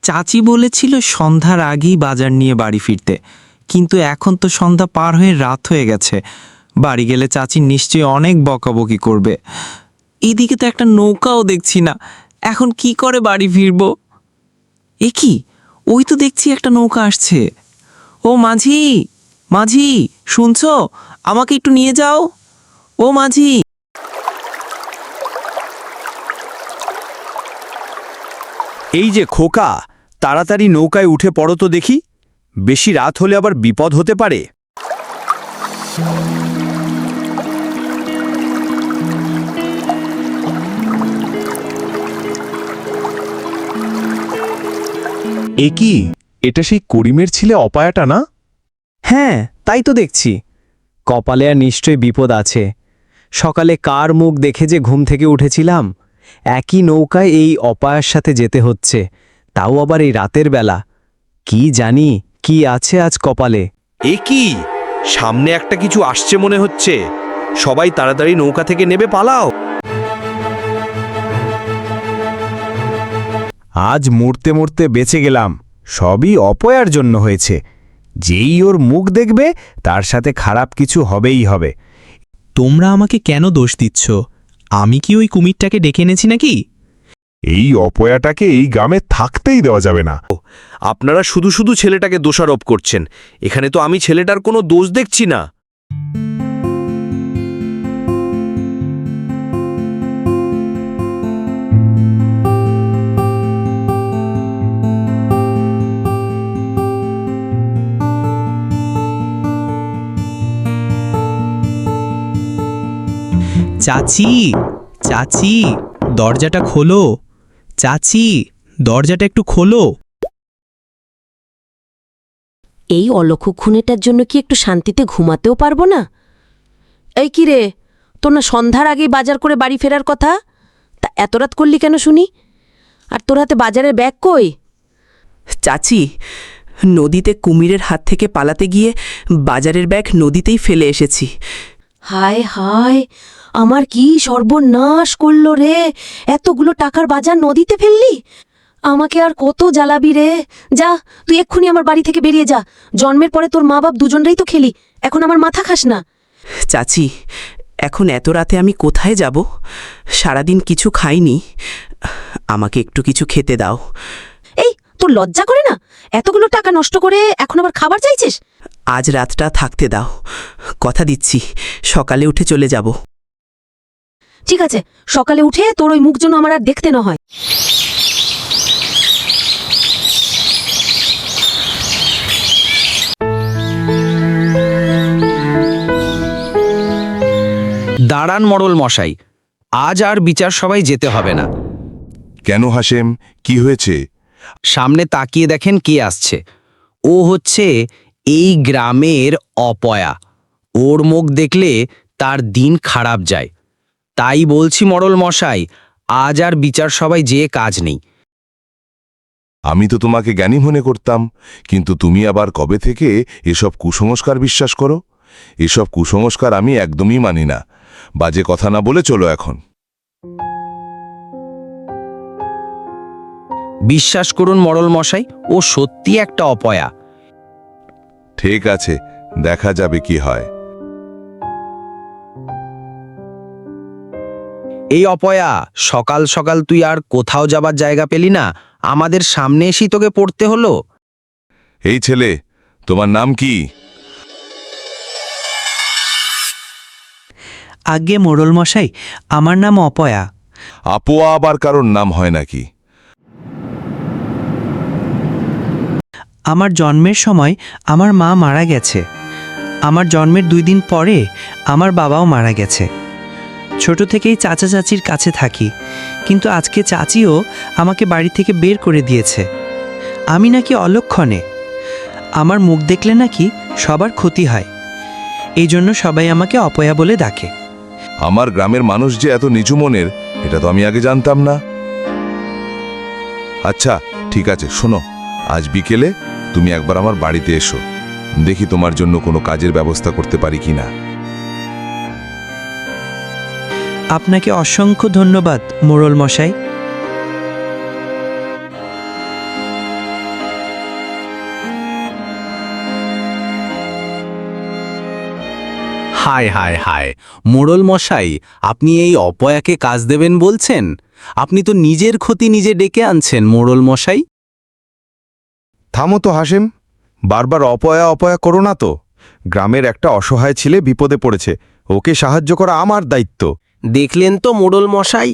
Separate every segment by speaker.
Speaker 1: চাচি বলেছিল সন্ধ্যার আগেই বাজার নিয়ে বাড়ি ফিরতে, কিন্তু এখন তো সন্ধ্যা পার হয়ে রাত হয়ে গেছে। বাড়ি গেলে চাচি নিশ্চয়ই অনেক বকাবকি করবে। এদিকে তো একটা নৌকাও দেখছি না, এখন কি করে বাড়ি ফিরব? এ কি, ওই তো দেখছি একটা নৌকা আসছে। ও মাঝি, মাঝি শুনছো? আমাকে একটু নিয়ে যাও। ও মাঝি।
Speaker 2: এই যে খোকা, তাড়াতাড়ি নৌকায় উঠে পড়ো তো দেখি, বেশি রাত হলে আবার বিপদ হতে পারে।
Speaker 3: এ কি, এটা সেই করিমের ছেলে অপায়াটা না?
Speaker 2: হ্যাঁ, তাই তো দেখছি। কপালে আর নিশ্চয়ই বিপদ আছে। সকালে কার মুখ দেখে যে ঘুম থেকে উঠেছিলাম, একই নৌকায় এই অপায়ার সাথে যেতে হচ্ছে, তাও আবার এই রাতের বেলা। কি জানি কি আছে আজ কপালে।
Speaker 4: এ কি, সামনে একটা কিছু আসছে মনে হচ্ছে। সবাই তাড়াতাড়ি নৌকা থেকে নেমে পালাও।
Speaker 3: আজ মরতে মরতে বেঁচে গেলাম, সবই অপয়ার জন্য হয়েছে। যেই ওর মুখ দেখবে তার সাথে খারাপ কিছু হবেই হবে।
Speaker 5: তোমরা আমাকে কেন দোষ দিচ্ছ? আমি কি ওই কুমিরটাকে ডেকে এনেছি নাকি?
Speaker 3: এই অপয়াটাকে এই গ্রামে থাকতেই দেওয়া যাবে না।
Speaker 4: আপনারা শুধু শুধু ছেলেটাকে দোষারোপ করছেন। এখানে তো আমি ছেলেটার কোনো দোষ দেখছি না।
Speaker 5: চাচি, চাচি, দরজাটা খোলো। চাচি, দরজাটা একটু খোলো।
Speaker 6: এই অলক্ষণেটার জন্য কি একটু শান্তিতে ঘুমাতেও পারবো না? এই কি রে, তোর না সন্ধ্যার আগেই বাজার করে বাড়ি ফেরার কথা? তা এত রাত করলি কেন শুনি? আর তোর হাতে বাজারের ব্যাগ কই?
Speaker 7: চাচি, নদীতে কুমিরের হাত থেকে পালাতে গিয়ে বাজারের ব্যাগ নদীতেই ফেলে এসেছি।
Speaker 6: হায় হায়, আমার কি সর্বনাশ করলো রে! এতগুলো টাকার বাজার নদীতে ফেললি? আমাকে আর কত জ্বালাবি রে! যা, তুই এক্ষুনি আমার বাড়ি থেকে বেরিয়ে যা। জন্মের পরে তোর মা বাপ দুজনরাই তো খেলি, এখন আমার মাথা খাস না।
Speaker 7: চাচি, এখন এত রাতে আমি কোথায় যাব? সারাদিন কিছু খাইনি, আমাকে একটু কিছু খেতে দাও।
Speaker 6: এই, তোর লজ্জা করে না? এতগুলো টাকা নষ্ট করে এখন আবার খাবার চাইছিস?
Speaker 7: আজ রাতটা থাকতে দাও, কথা দিচ্ছি সকালে উঠে চলে যাব।
Speaker 6: ঠিক আছে, সকালে উঠে তোর ওই মুখ যেন আমার আর দেখতে না হয়।
Speaker 1: দাঁড়ান মোড়ল মশাই, আজ আর বিচার সভায় যেতে হবে না।
Speaker 8: কেন হাসেম, কি হয়েছে?
Speaker 1: সামনে তাকিয়ে দেখেন কে আসছে। ও হচ্ছে এই গ্রামের অপয়া। ওর মুখ দেখলে তার দিন খারাপ যায়। তাই বলছি মোড়ল মশাই, আজ আর বিচার সভায় যেয়ে কাজ নেই।
Speaker 8: আমি তো তোমাকে জ্ঞানী মনে করতাম, কিন্তু তুমি আবার কবে থেকে এসব কুসংস্কার বিশ্বাস করো? এসব কুসংস্কার আমি একদমই মানি না। বাজে কথা না বলে চলো এখন।
Speaker 1: বিশ্বাস করুন মোড়ল মশাই, ও সত্যি একটা অপয়া।
Speaker 8: ঠিক আছে, দেখা যাবে কি হয়।
Speaker 1: এই অপয়া, সকাল সকাল তুই আর কোথাও যাবার জায়গা পেলি না, আমাদের সামনে এসেই তোকে পড়তে হলো।
Speaker 8: এই ছেলে, তোমার নাম কি?
Speaker 1: আজ্ঞে মোড়ল মশাই, আমার নাম অপয়া।
Speaker 8: আপোয়া আবার কারোর নাম হয় নাকি?
Speaker 1: আমার জন্মের সময় আমার মা মারা গেছে। আমার জন্মের 2 দিন পরে আমার বাবাও মারা গেছে। ছোট থেকেই চাচা চাচির কাছে থাকি, কিন্তু আজকে চাচিও আমাকে বাড়ি থেকে বের করে দিয়েছে। আমি নাকি অলক্ষণে, আমার মুখ দেখলে নাকি সবার ক্ষতি হয়। এই জন্য সবাই আমাকে অপয়া বলে ডাকে।
Speaker 8: আমার গ্রামের মানুষ যে এত নিচু মনের, এটা তো আমি আগে জানতাম না। আচ্ছা ঠিক আছে, শোনো, আজ বিকেলে তুমি একবার আমার বাড়িতে এসো, দেখি তোমার জন্য কোনো কাজের ব্যবস্থা করতে পারি কিনা।
Speaker 1: আপনাকে অসংখ্য ধন্যবাদ মোড়ল মশাই।
Speaker 2: হায় হায় হায়, মোড়ল মশাই, আপনি এই অপয়াকে কাজ দেবেন বলছেন? আপনি তো নিজের ক্ষতি নিজে ডেকে আনছেন মোড়ল মশাই।
Speaker 3: থামো তো হাসেম, বারবার অপয়া অপয়া করো না তো। গ্রামের একটা অসহায় ছেলে বিপদে পড়েছে, ওকে সাহায্য করা আমার দায়িত্ব।
Speaker 9: দেখলেন তো মোড়ল মশাই,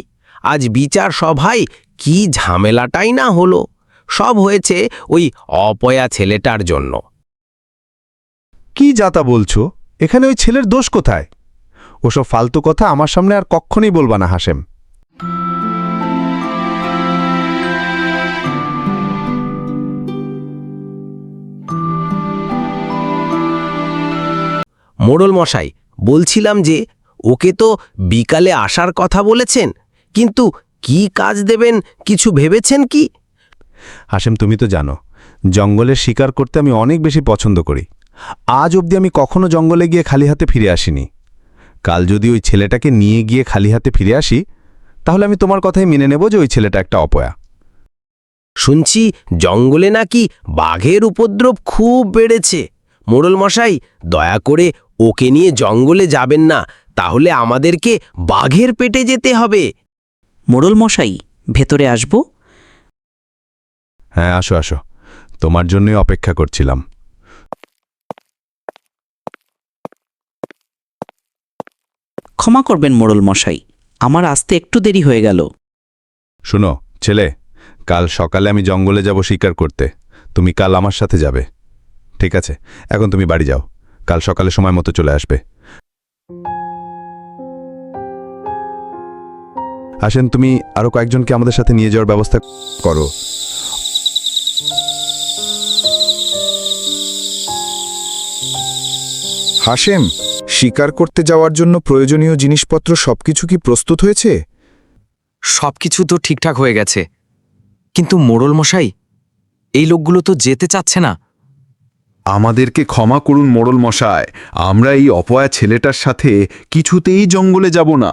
Speaker 9: আজ বিচার সভায় কি ঝামেলাটাই না হলো। সব হয়েছে ওই অপয়া ছেলেটার জন্য।
Speaker 3: কি যাতা বলছো? এখানে ওই ছেলের দোষ কোথায়? ওসব ফালতু কথা আমার সামনে আর কক্ষণই বলবা না হাসেম।
Speaker 9: মোড়ল মশাই, বলছিলাম যে ওকে তো বিকালে আসার কথা বলেছেন, কিন্তু কি কাজ দেবেন কিছু ভেবেছেন কি?
Speaker 3: হাসেম, তুমি তো জানো জঙ্গলের শিকার করতে আমি অনেক বেশি পছন্দ করি। আজ অবধি আমি কখনো জঙ্গলে গিয়ে খালি হাতে ফিরে আসিনি। কাল যদি ওই ছেলেটাকে নিয়ে গিয়ে খালি হাতে ফিরে আসি, তাহলে আমি তোমার কথাই মেনে নেব যে ওই ছেলেটা একটা অপয়া।
Speaker 9: শুনছি জঙ্গলে নাকি বাঘের উপদ্রব খুব বেড়েছে। মোড়ল মশাই, দয়া করে ওকে নিয়ে জঙ্গলে যাবেন না, তাহলে আমাদেরকে বাঘের পেটে যেতে হবে।
Speaker 7: মোড়ল মশাই, ভেতরে আসবো?
Speaker 3: হ্যাঁ, আসো আসো, তোমার জন্যই অপেক্ষা করছিলাম।
Speaker 7: ক্ষমা করবেন মোড়ল মশাই, আমার আসতে একটু দেরি হয়ে গেল।
Speaker 3: শুনো ছেলে, কাল সকালে আমি জঙ্গলে যাব শিকার করতে। তুমি কাল আমার সাথে যাবে, ঠিক আছে? এখন তুমি বাড়ি যাও, কাল সকালে সময় মতো চলে আসবে। আসেন, তুমি আরো কয়েকজনকে আমাদের সাথে নিয়ে যাওয়ার ব্যবস্থা করো।
Speaker 10: হাসেম, শিকার করতে যাওয়ার জন্য প্রয়োজনীয় জিনিসপত্র সবকিছু কি প্রস্তুত হয়েছে?
Speaker 1: সবকিছু তো ঠিকঠাক হয়ে গেছে, কিন্তু মোড়ল মশাই, এই লোকগুলো তো যেতে চাচ্ছে না।
Speaker 3: আমাদেরকে ক্ষমা করুন মোড়ল মশাই, আমরা এই অপয়া ছেলেটার সাথে কিছুতেই জঙ্গলে যাব না।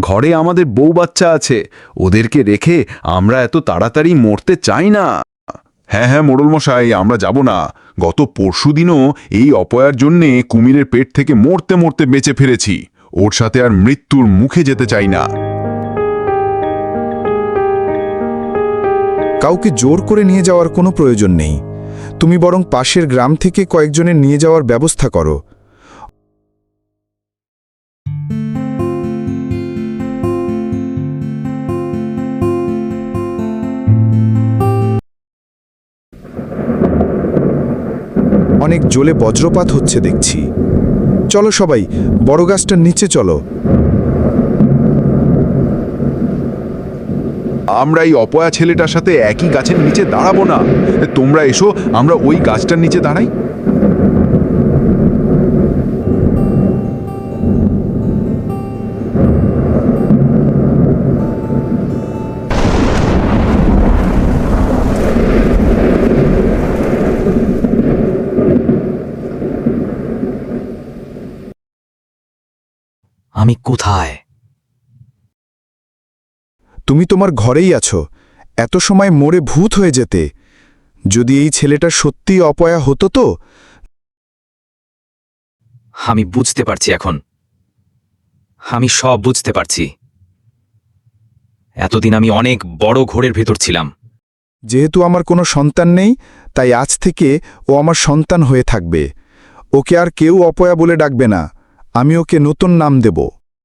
Speaker 3: ঘরে আমাদের বউ বাচ্চা আছে, ওদেরকে রেখে আমরা এত তাড়াতাড়ি মরতে চাই না। হ্যাঁ হ্যাঁ মোড়ল মশাই, আমরা যাব না। গত পরশুদিনও এই অপয়ার জন্যে কুমিরের পেট থেকে মরতে মরতে বেঁচে ফিরেছি। ওর সাথে আর মৃত্যুর মুখে যেতে চাই না।
Speaker 10: কাউকে জোর করে নিয়ে যাওয়ার কোনো প্রয়োজন নেই। তুমি বরং পাশের গ্রাম থেকে কয়েকজনের নিয়ে যাওয়ার ব্যবস্থা করো। অনেক জোরে বজ্রপাত হচ্ছে দেখছি। চলো সবাই, বড় গাছটার নিচে চলো।
Speaker 3: আমরা এই অপয়া ছেলেটার সাথে একই গাছের নিচে দাঁড়াবো না। তোমরা এসো, আমরা ওই গাছটার নিচে দাঁড়াই।
Speaker 1: আমি কোথায়?
Speaker 10: তুমি তোমার ঘরেই আছো। এত সময় মরে ভূত হয়ে যেতে। যদি এই ছেলেটা সত্যিই অপয়া হতো তো।
Speaker 1: আমি বুঝতে পারছি এখন, আমি সব বুঝতে পারছি। এতদিন আমি অনেক বড় ঘোরের ভেতর ছিলাম।
Speaker 10: যেহেতু আমার কোনো সন্তান নেই, তাই আজ থেকে ও আমার সন্তান হয়ে থাকবে। ওকে আর কেউ অপয়া বলে ডাকবে না। আমি ওকে নতুন নাম দেব।